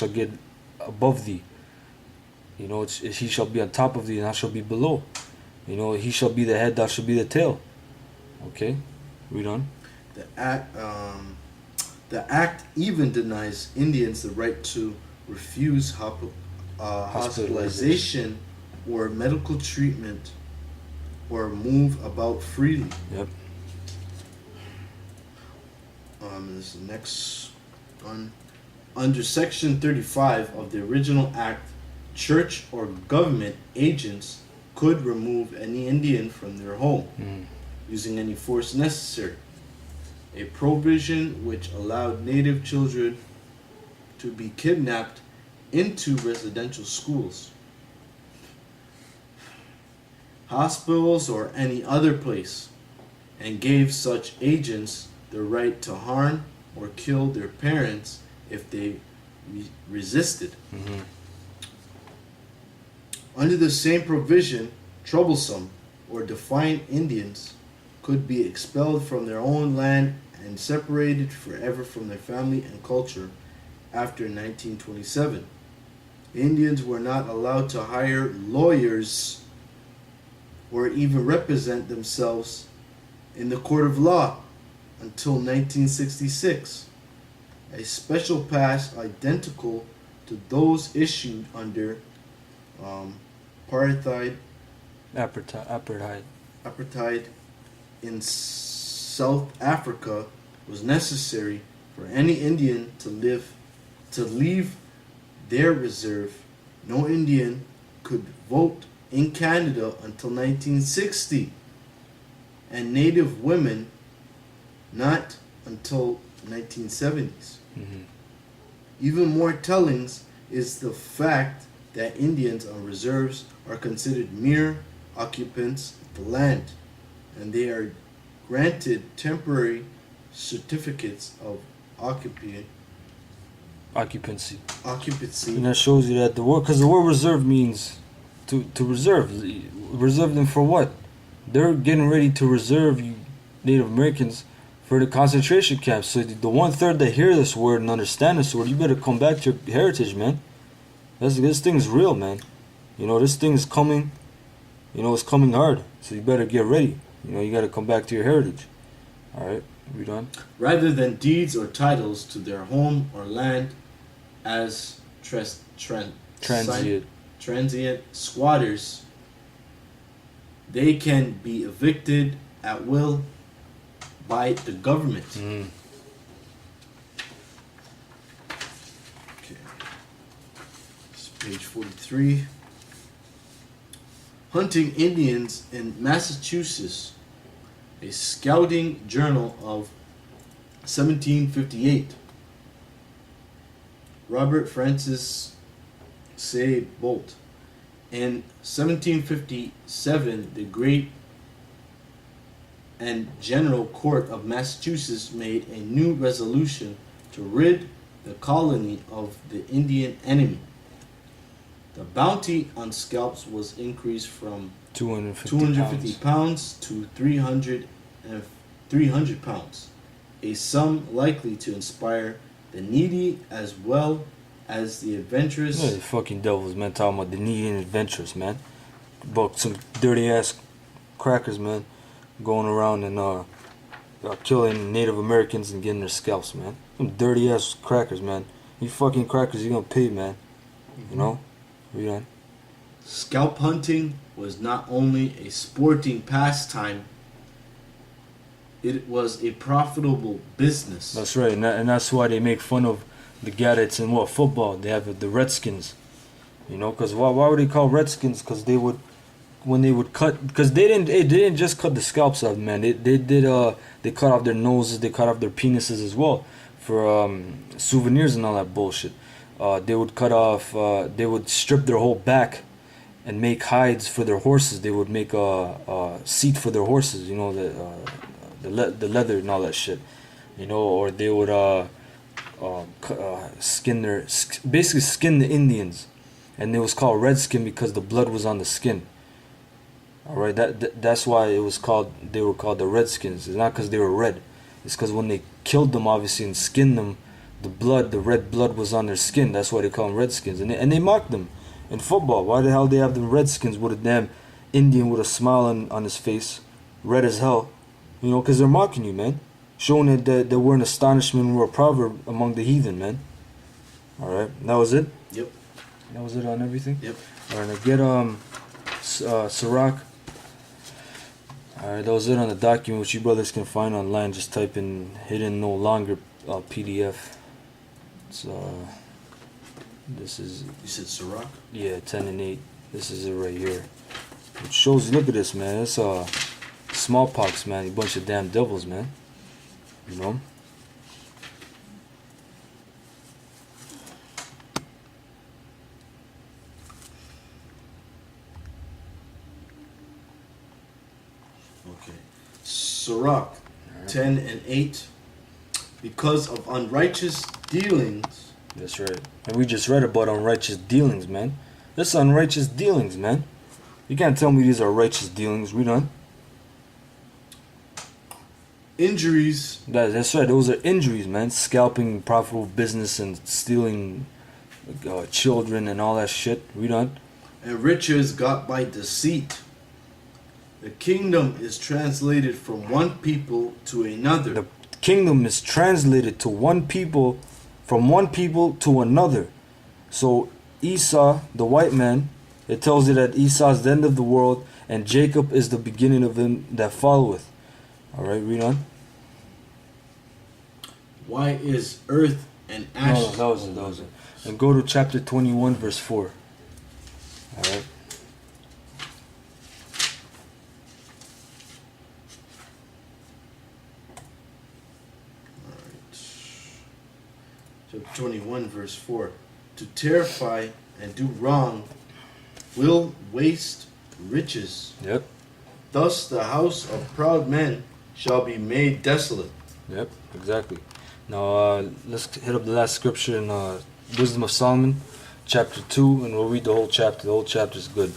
shall get above thee. He shall be on top of thee, and I shall be below. He shall be the head, thou shall be the tail. Okay, read on. The act, the act even denies Indians the right to refuse hospitalization or medical treatment or move about freely. Yep. This is the next one. Under Section 35 of the original act, church or government agents could remove any Indian from their home using any force necessary, a provision which allowed native children to be kidnapped into residential schools, hospitals, or any other place, and gave such agents the right to harm or kill their parents if they resisted. Under the same provision, troublesome or defiant Indians could be expelled from their own land and separated forever from their family and culture after 1927. Indians were not allowed to hire lawyers or even represent themselves in the court of law until 1966. A special pass identical to those issued under apartheid in South Africa was necessary for any Indian to leave their reserve. No Indian could vote in Canada until 1960, and Native women not until 1970s. Even more telling is the fact that Indians on reserves are considered mere occupants of the land, and they are granted temporary certificates of occupancy. And that shows you that the word reserve means to reserve. Reserve them for what? They're getting ready to reserve you Native Americans for the concentration camps. So the 1/3 that hear this word and understand this word, you better come back to your heritage, man. This thing's real, man. This thing's coming. It's coming hard. So you better get ready. You got to come back to your heritage. All right, read on. Rather than deeds or titles to their home or land as transient squatters, they can be evicted at will by the government. Okay. This is page 43. Hunting Indians in Massachusetts, a scouting journal of 1758. Robert Francis Say Bolt. In 1757, the Great and General Court of Massachusetts made a new resolution to rid the colony of the Indian enemy. The bounty on scalps was increased from 250 pounds to 300 pounds, a sum likely to inspire the needy as well as the adventurous. Yeah, the fucking devils, man, talking about the needy and adventurous, man. About some dirty ass crackers, man, going around and killing Native Americans and getting their scalps, man. Some dirty ass crackers, man. You fucking crackers, you gonna pay, man. Read on. Scalp hunting was not only a sporting pastime, it was a profitable business. That's right, and that's why they make fun of the Gadgets in football. They have the Redskins, because why would they call Redskins? Because they would, when they would cut, because they didn't just cut the scalps off, man. They cut off their noses, they cut off their penises as well for souvenirs and all that bullshit. They would cut off, they would strip their whole back and make hides for their horses. They would make a seat for their horses, the leather and all that shit, or they would basically skin the Indians, and it was called redskin because the blood was on the skin. All right, that's why they were called the Redskins. It's not because they were red. It's because when they killed them, obviously, and skinned them, the red blood was on their skin. That's why they call them Redskins. And they mock them in football. Why the hell they have them Redskins with a damn Indian with a smile on his face, red as hell? You know, because they're mocking you, man. Showing that we're an astonishment, we're a proverb among the heathen, man. Alright, that was it? Yep. That was it on everything? Yep. Alright, now get Sirach. Alright, that was it on the document which you brothers can find online. Just type in hidden no longer PDF. It's this is, You said Sirach? yeah, 10 and 8. This is it right here. It shows, look at this, man. It's smallpox, man. A bunch of damn devils, man. You know? Okay. Sirach 10 and 8. Because of unrighteous dealings. That's right. And we just read about unrighteous dealings, man. That's unrighteous dealings, man. You can't tell me these are righteous dealings. We done. Injuries. That's right. Those are injuries, man. Scalping profitable business and stealing children and all that shit. We done. And riches got by deceit. The kingdom is translated from one people to another. The kingdom is translated to one people, from one people to another. So Esau, the white man, it tells you that Esau is the end of the world and Jacob is the beginning of him that followeth. Alright, read on. Why is earth and No, ashes? that was it. And go to chapter 21, verse 4. Alright. Chapter 21, verse 4. To terrify and do wrong will waste riches. Yep. Thus the house of proud men shall be made desolate. Yep, exactly. Now, let's hit up the last scripture in Wisdom of Solomon, chapter 2, and we'll read the whole chapter. The whole chapter is good.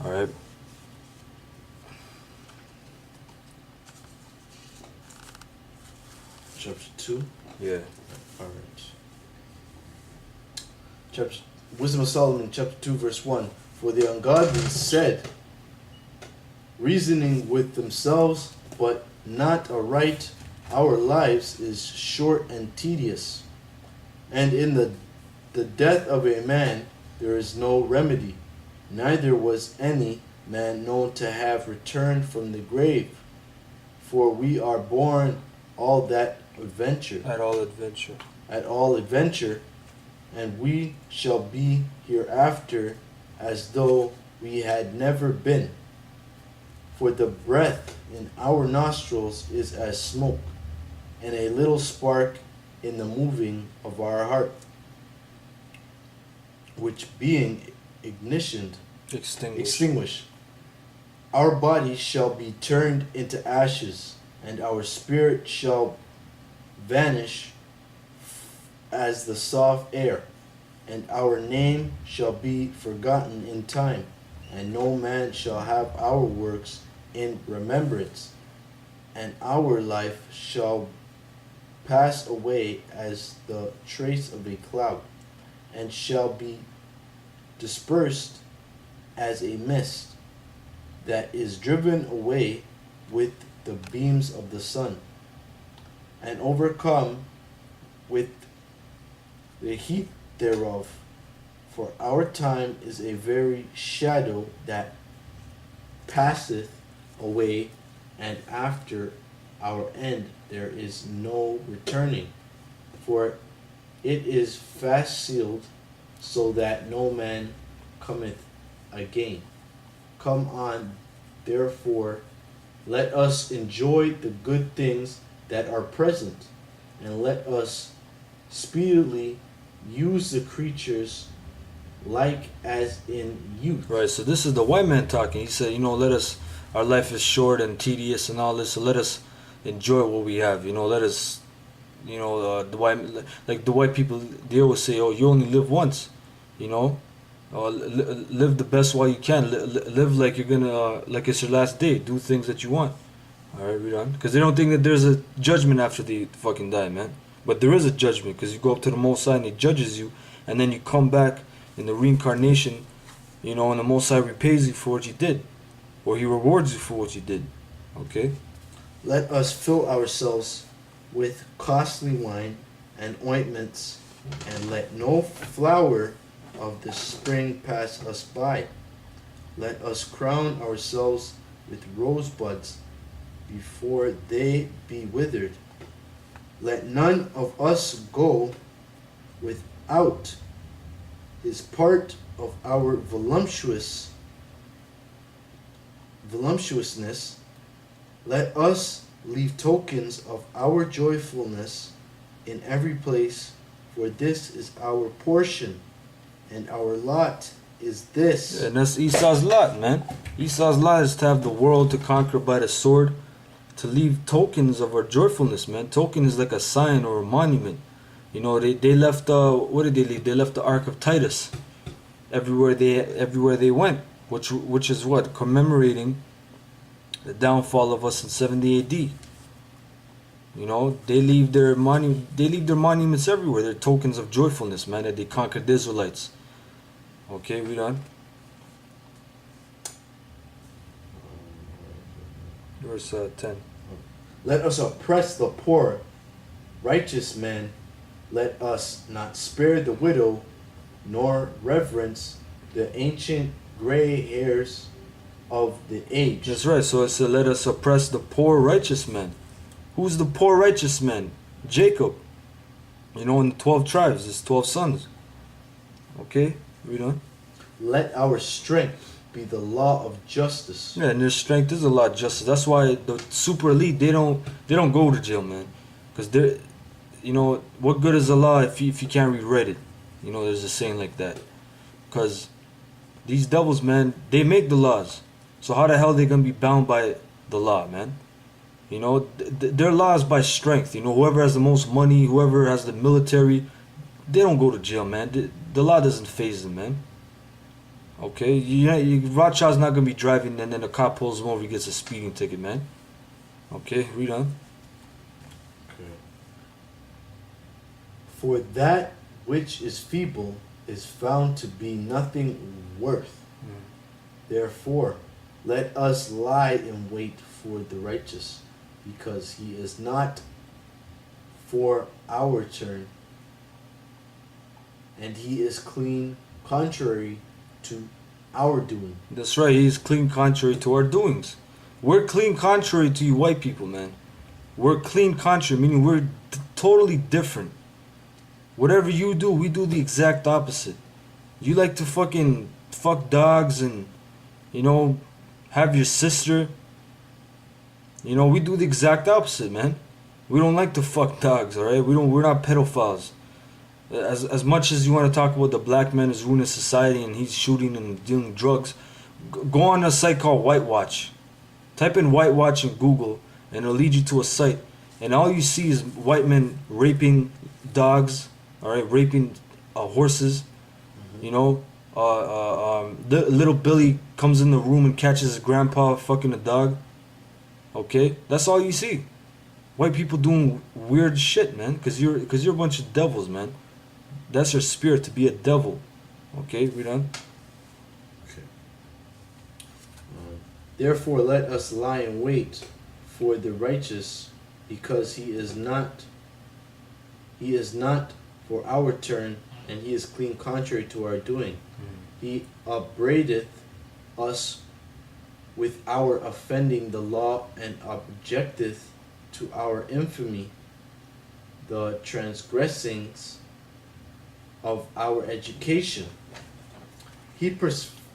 Alright. Chapter 2. Yeah. Alright. Chapter Wisdom of Solomon, chapter 2, verse 1. For the ungodly said, reasoning with themselves, but not aright, our lives is short and tedious. And in the death of a man there is no remedy, neither was any man known to have returned from the grave. For we are born all that adventure. At all adventure. At all adventure, and we shall be hereafter as though we had never been. For the breath in our nostrils is as smoke, and a little spark in the moving of our heart, which being extinguished, our body shall be turned into ashes, and our spirit shall vanish as the soft air, and our name shall be forgotten in time, and no man shall have our works in remembrance, and our life shall pass away as the trace of a cloud, and shall be dispersed as a mist that is driven away with the beams of the sun, and overcome with the heat thereof. For our time is a very shadow that passeth away, and after our end there is no returning. For it is fast sealed, so that no man cometh again. Come on, therefore, let us enjoy the good things that are present, and let us speedily use the creatures like as in youth. Right, so this is the white man talking. He said, our life is short and tedious and all this, so let us enjoy what we have. Let us, the white people, they always say, oh, you only live once, live the best while you can. Live like you're gonna, like it's your last day. Do things that you want. All right, read on. Because they don't think that there's a judgment after they fucking die, man. But there is a judgment because you go up to the Most High and He judges you, and then you come back in the reincarnation, and the Most High repays you for what you did, or He rewards you for what you did. Okay? Let us fill ourselves with costly wine and ointments, and let no flower of the spring pass us by. Let us crown ourselves with rosebuds before they be withered. Let none of us go without his part of our voluptuousness. Let us leave tokens of our joyfulness in every place, for this is our portion, and our lot is this. Yeah, and that's Esau's lot, man. Esau's lot is to have the world to conquer by the sword, to leave tokens of our joyfulness, man. Token is like a sign or a monument. They left, what did they leave? They left the Ark of Titus everywhere they went, which is what? Commemorating the downfall of us in 70 AD. They leave their monuments everywhere. They're tokens of joyfulness, man, that they conquered the Israelites. Okay, read on. Verse 10. Let us oppress the poor, righteous men. Let us not spare the widow, nor reverence the ancient gray hairs of the age. That's right. So it said, let us oppress the poor, righteous men. Who's the poor, righteous men? Jacob. In the 12 tribes, there's 12 sons. Okay, read on. Let our strength be the law of justice. Yeah, and their strength is a lot of justice. That's why the super elite, they don't go to jail, man, because they're, what good is the law if you can't rewrite it? There's a saying like that. Because these devils, man, they make the laws. So how the hell are they gonna be bound by the law, man? Their law is by strength. Whoever has the most money, whoever has the military, they don't go to jail, man. The law doesn't faze them, man. Okay, Rothschild's not gonna be driving and then the cop pulls him over, he gets a speeding ticket, man. Okay, read on. Okay. For that which is feeble is found to be nothing worth. Therefore, let us lie in wait for the righteous, because he is not for our turn, and he is clean contrary to our doing. That's right, he's clean contrary to our doings. We're clean contrary to you white people, man. We're clean contrary, meaning we're totally different. Whatever you do, we do the exact opposite. You like to fucking fuck dogs and, have your sister. We do the exact opposite, man. We don't like to fuck dogs, alright? We're not pedophiles. As much as you want to talk about the black man is ruining society and he's shooting and dealing drugs, go on a site called Whitewatch. Type in Whitewatch in Google and it'll lead you to a site. And all you see is white men raping dogs, alright, raping horses. Little Billy comes in the room and catches his grandpa fucking a dog. Okay, that's all you see. White people doing weird shit, man, because you're a bunch of devils, man. That's your spirit, to be a devil. Okay, read on. Okay. Therefore, let us lie in wait for the righteous, because he is not for our turn, and he is clean contrary to our doing. He upbraideth us with our offending the law, and objecteth to our infamy the transgressings of our education. He professes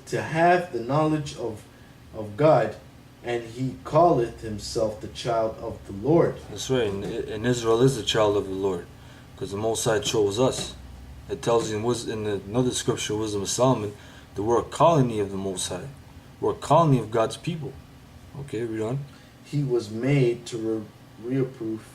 to have the knowledge of God, and he calleth himself the child of the Lord. That's right, and Israel is the child of the Lord, because the Most High chose us. It tells you in another scripture, Wisdom of Solomon, that we're a colony of the Most High. We're a colony of God's people. Okay, read on. He was made to reproof